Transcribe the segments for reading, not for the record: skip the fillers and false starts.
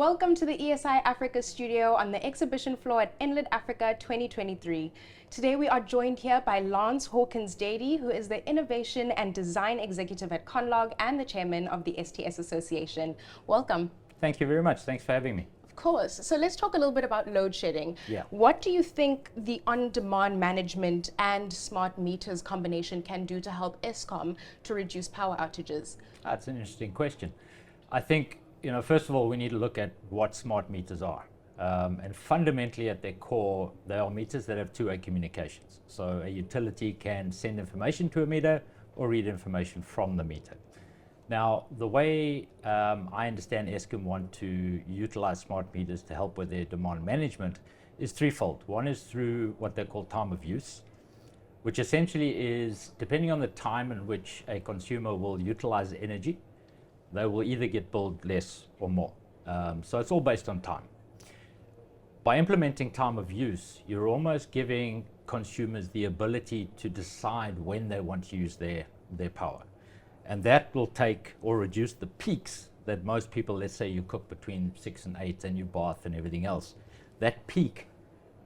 Welcome to the ESI Africa studio on the exhibition floor at Inlet Africa 2023. Today we are joined here by Lance Hawkins-Dady, who is the Innovation and Design Executive at Conlog and the Chairman of the STS Association. Welcome. Thank you very much. Thanks for having me. Of course. So let's talk a little bit about load shedding. Yeah. What do you think the on-demand management and smart meters combination can do to help Eskom to reduce power outages? That's an interesting question. I think, first of all, we need to look at what smart meters are. And fundamentally at their core, they are meters that have two-way communications. So a utility can send information to a meter or read information from the meter. Now, the way I understand Eskom want to utilize smart meters to help with their demand management is threefold. One is through what they call time of use, which essentially is depending on the time in which a consumer will utilize energy, they will either get billed less or more. So it's all based on time. By implementing time of use, you're almost giving consumers the ability to decide when they want to use their power. And that will take or reduce the peaks that most people, let's say you cook between 6 and 8 and you bath and everything else. That peak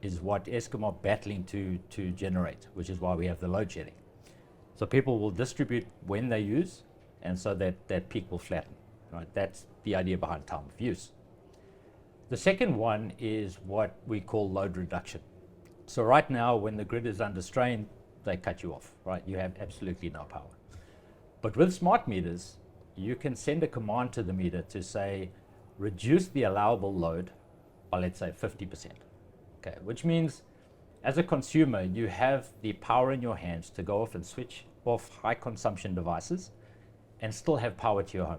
is what Eskom are battling to generate, which is why we have the load shedding. So people will distribute when they use, and so that peak will flatten. Right? That's the idea behind time of use. The second one is what we call load reduction. So right now, when the grid is under strain, they cut you off, right? You have absolutely no power. But with smart meters, you can send a command to the meter to say, reduce the allowable load by, let's say, 50%. Okay, which means as a consumer, you have the power in your hands to go off and switch off high consumption devices and still have power to your home.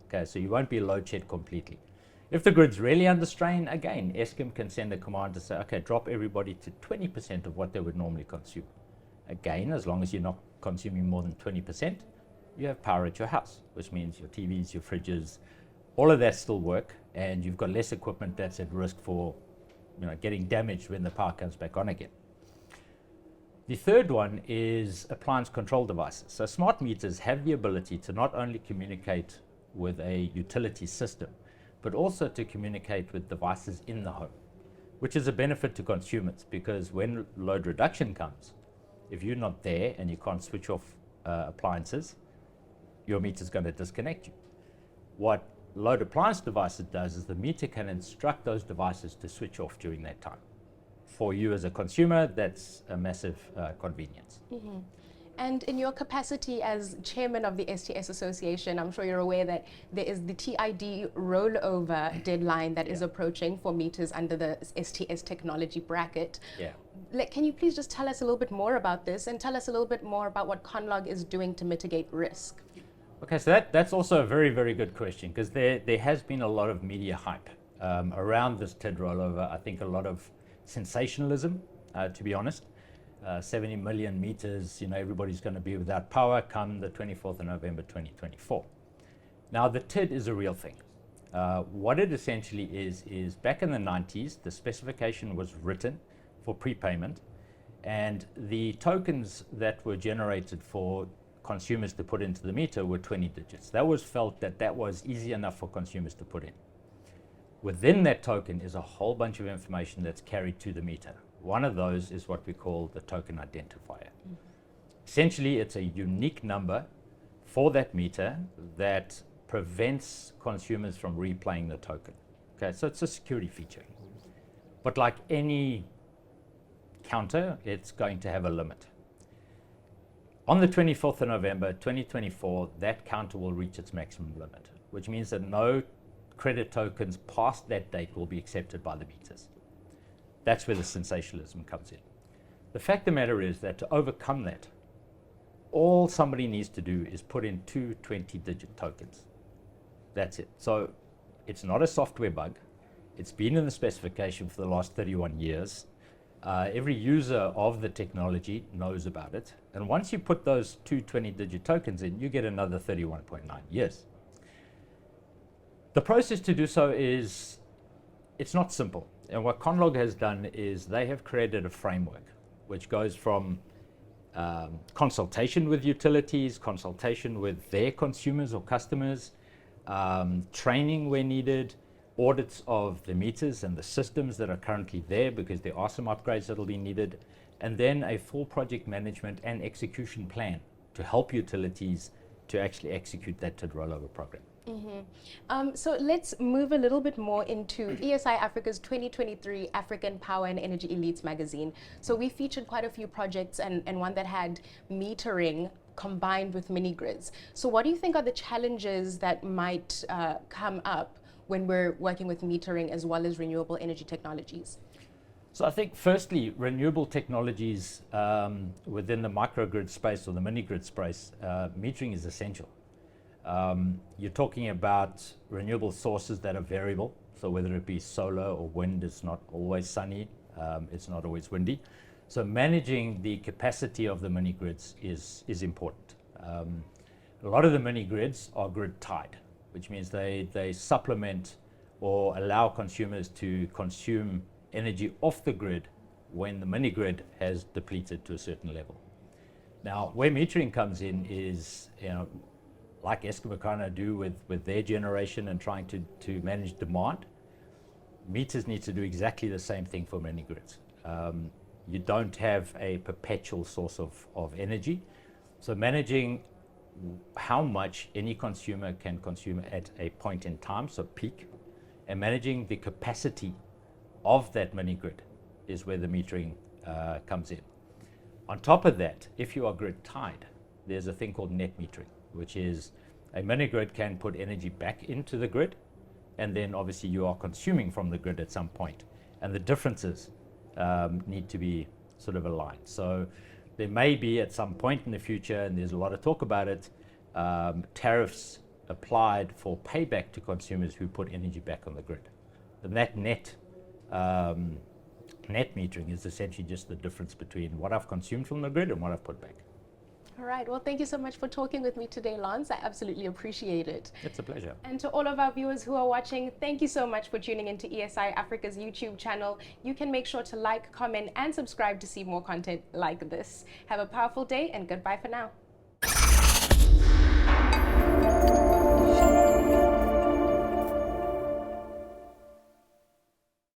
Okay, so you won't be load shed completely. If the grid's really under strain, again, Eskom can send a command to say, okay, drop everybody to 20% of what they would normally consume. Again, as long as you're not consuming more than 20%, you have power at your house, which means your TVs, your fridges, all of that still work, and you've got less equipment that's at risk for getting damaged when the power comes back on again. The third one is appliance control devices. So smart meters have the ability to not only communicate with a utility system, but also to communicate with devices in the home, which is a benefit to consumers because when load reduction comes, if you're not there and you can't switch off appliances, your meter is going to disconnect you. What load appliance devices does is the meter can instruct those devices to switch off during that time. For you as a consumer, that's a massive convenience. Mm-hmm. And in your capacity as chairman of the STS Association, I'm sure you're aware that there is the TID Rollover deadline that is approaching for meters under the STS technology bracket. Yeah. Can you please just tell us a little bit more about this and tell us a little bit more about what Conlog is doing to mitigate risk? Okay, so that's also a very, very good question because there has been a lot of media hype around this TID rollover. I think a lot of sensationalism, to be honest. 70 million meters, everybody's going to be without power come the 24th of November 2024. Now, the TID is a real thing. What it essentially is back in the 90s, the specification was written for prepayment, and the tokens that were generated for consumers to put into the meter were 20 digits. That was felt that was easy enough for consumers to put in. Within that token is a whole bunch of information that's carried to the meter. One of those is what we call the token identifier. Mm-hmm. Essentially, it's a unique number for that meter that prevents consumers from replaying the token. Okay, so it's a security feature. But like any counter, it's going to have a limit. On the 24th of November 2024, that counter will reach its maximum limit, which means that no credit tokens past that date will be accepted by the meters. That's where the sensationalism comes in. The fact of the matter is that to overcome that, all somebody needs to do is put in two 20-digit tokens. That's it. So it's not a software bug. It's been in the specification for the last 31 years. Every user of the technology knows about it. And once you put those two 20-digit tokens in, you get another 31.9 years. The process to do so it's not simple. And what Conlog has done is they have created a framework which goes from consultation with utilities, consultation with their consumers or customers, training where needed, audits of the meters and the systems that are currently there, because there are some upgrades that will be needed, and then a full project management and execution plan to help utilities to actually execute that TID rollover program. So let's move a little bit more into ESI Africa's 2023 African Power and Energy Elites magazine. So we featured quite a few projects and one that had metering combined with mini grids. So what do you think are the challenges that might come up when we're working with metering as well as renewable energy technologies? So I think firstly, renewable technologies within the microgrid space or the mini grid space, metering is essential. You're talking about renewable sources that are variable. So whether it be solar or wind, it's not always sunny, it's not always windy. So managing the capacity of the mini grids is important. A lot of the mini grids are grid tied, which means they supplement or allow consumers to consume energy off the grid when the mini grid has depleted to a certain level. Now, where metering comes in is, like Eskom do with their generation and trying to manage demand, meters need to do exactly the same thing for mini grids. You don't have a perpetual source of energy, so managing how much any consumer can consume at a point in time, so peak, and managing the capacity of that mini grid is where the metering comes in. On top of that, if you are grid tied, there's a thing called net metering, which is a mini grid can put energy back into the grid, and then obviously you are consuming from the grid at some point, and the differences need to be sort of aligned. So there may be at some point in the future, and there's a lot of talk about it, tariffs applied for payback to consumers who put energy back on the grid. And that net metering is essentially just the difference between what I've consumed from the grid and what I've put back. All right. Well, thank you so much for talking with me today, Lance. I absolutely appreciate it. It's a pleasure. And to all of our viewers who are watching, thank you so much for tuning into ESI Africa's YouTube channel. You can make sure to like, comment, and subscribe to see more content like this. Have a powerful day, and goodbye for now.